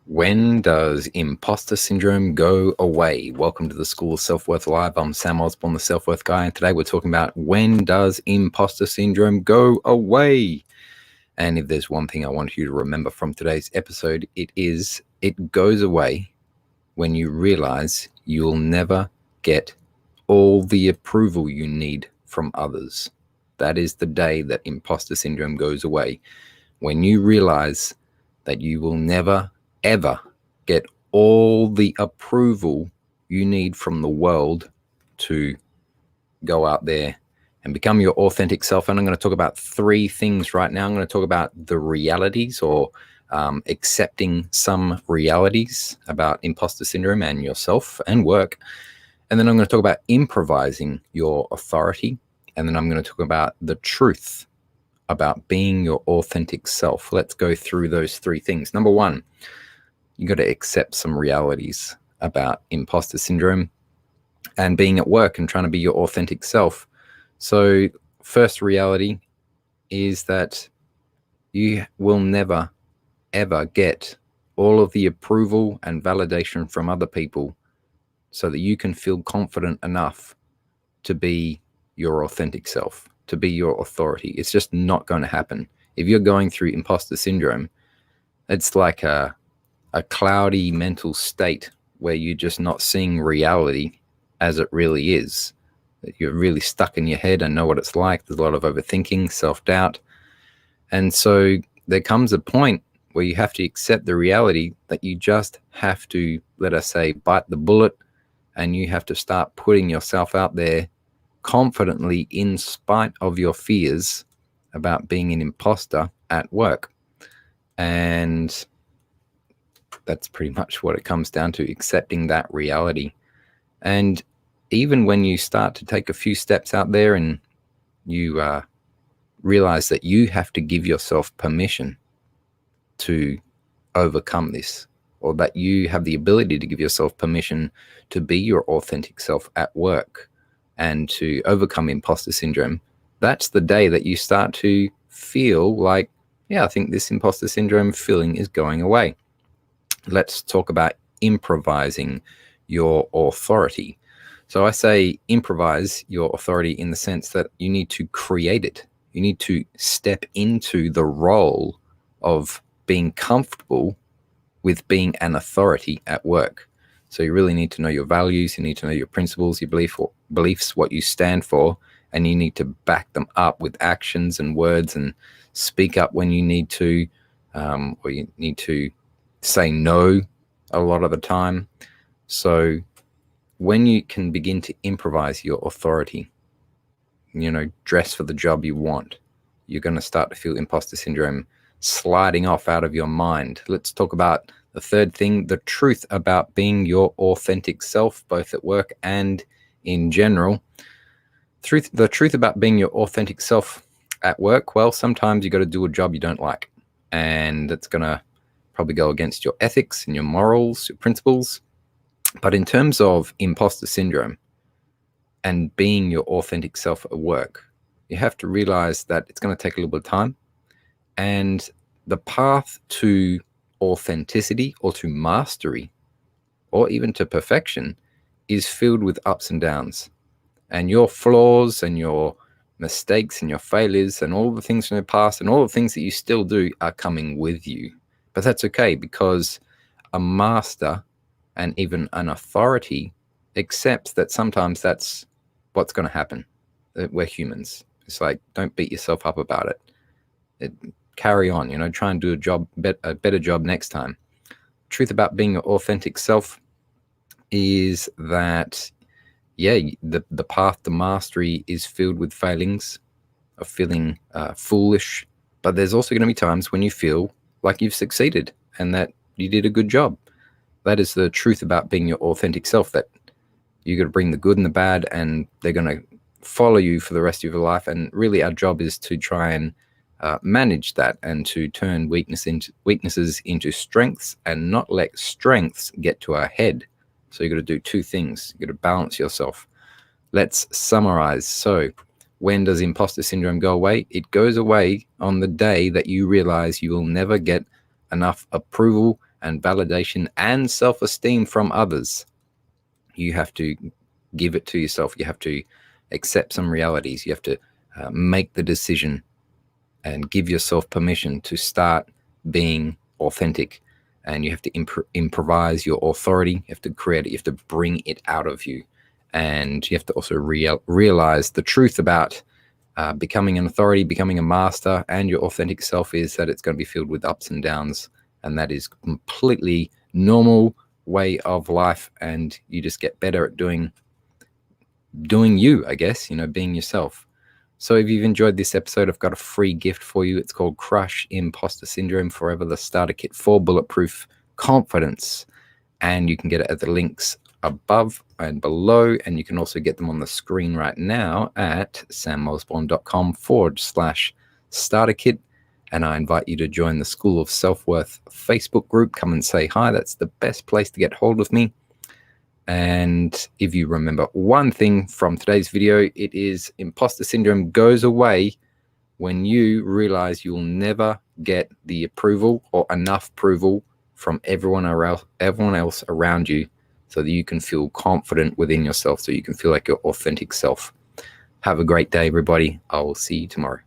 When does imposter syndrome go away? Welcome to the School of Self-Worth Live. I'm Sam Osborne, the Self-Worth Guy, and today we're talking about when does imposter syndrome go away? And if there's one thing I want you to remember from today's episode, it goes away when you realize you'll never get all the approval you need from others. That is the day that imposter syndrome goes away. When you realize that you will never ever get all the approval you need from the world to go out there and become your authentic self. And I'm going to talk about three things right now. I'm going to talk about the realities or accepting some realities about imposter syndrome and yourself and work. And then I'm going to talk about improvising your authority. And then I'm going to talk about the truth about being your authentic self. Let's go through those three things. Number one, you got to accept some realities about imposter syndrome and being at work and trying to be your authentic self. So first reality is that you will never, ever get all of the approval and validation from other people so that you can feel confident enough to be your authentic self, to be your authority. It's just not going to happen. If you're going through imposter syndrome, it's like a cloudy mental state where you're just not seeing reality as it really is. You're really stuck in your head and know what it's like. There's a lot of overthinking, self-doubt. And so there comes a point where you have to accept the reality that you just have to, let us say, bite the bullet, and you have to start putting yourself out there confidently in spite of your fears about being an imposter at work. And that's pretty much what it comes down to, accepting that reality. And even when you start to take a few steps out there and you realize that you have to give yourself permission to overcome this, or that you have the ability to give yourself permission to be your authentic self at work and to overcome imposter syndrome, that's the day that you start to feel like, yeah, I think this imposter syndrome feeling is going away. Let's talk about improvising your authority. So I say improvise your authority in the sense that you need to create it. You need to step into the role of being comfortable with being an authority at work. So you really need to know your values, you need to know your principles, your beliefs, what you stand for, and you need to back them up with actions and words and speak up when you need to, or you need to say no a lot of the time. So when you can begin to improvise your authority, dress for the job you want, you're going to start to feel imposter syndrome sliding off out of your mind. Let's talk about the third thing, the truth about being your authentic self, both at work and in general. The truth about being your authentic self at work, well, sometimes you got to do a job you don't like, and it's going to probably go against your ethics and your morals, your principles. But in terms of imposter syndrome and being your authentic self at work, you have to realize that it's going to take a little bit of time. And the path to authenticity or to mastery or even to perfection is filled with ups and downs. And your flaws and your mistakes and your failures and all the things from the past and all the things that you still do are coming with you. But that's okay, because a master and even an authority accepts that sometimes that's what's going to happen. We're humans. It's like, don't beat yourself up about it. Carry on, try and do a better job next time. Truth about being your authentic self is that, the path to mastery is filled with failings, of feeling foolish, but there's also going to be times when you feel like you've succeeded and that you did a good job. That is the truth about being your authentic self, that you got to bring the good and the bad, and they're going to follow you for the rest of your life. And really our job is to try and manage that and to turn weaknesses into strengths and not let strengths get to our head. So you got to do two things. You got to balance yourself. Let's summarize. So when does imposter syndrome go away? It goes away on the day that you realize you will never get enough approval and validation and self-esteem from others. You have to give it to yourself. You have to accept some realities. You have to make the decision and give yourself permission to start being authentic. And you have to improvise your authority. You have to create it. You have to bring it out of you. And you have to also realize the truth about becoming an authority, becoming a master, and your authentic self is that it's going to be filled with ups and downs. And that is completely normal way of life. And you just get better at doing you, I guess, being yourself. So if you've enjoyed this episode, I've got a free gift for you. It's called Crush Imposter Syndrome Forever, the starter kit for bulletproof confidence. And you can get it at the links above and below. And you can also get them on the screen right now at samosborn.com/starter kit. And I invite you to join the School of Self-Worth Facebook group. Come and say hi. That's the best place to get hold of me. And if you remember one thing from today's video, it is imposter syndrome goes away when you realize you'll never get the approval or enough approval from everyone else around you, so that you can feel confident within yourself, so you can feel like your authentic self. Have a great day, everybody. I will see you tomorrow.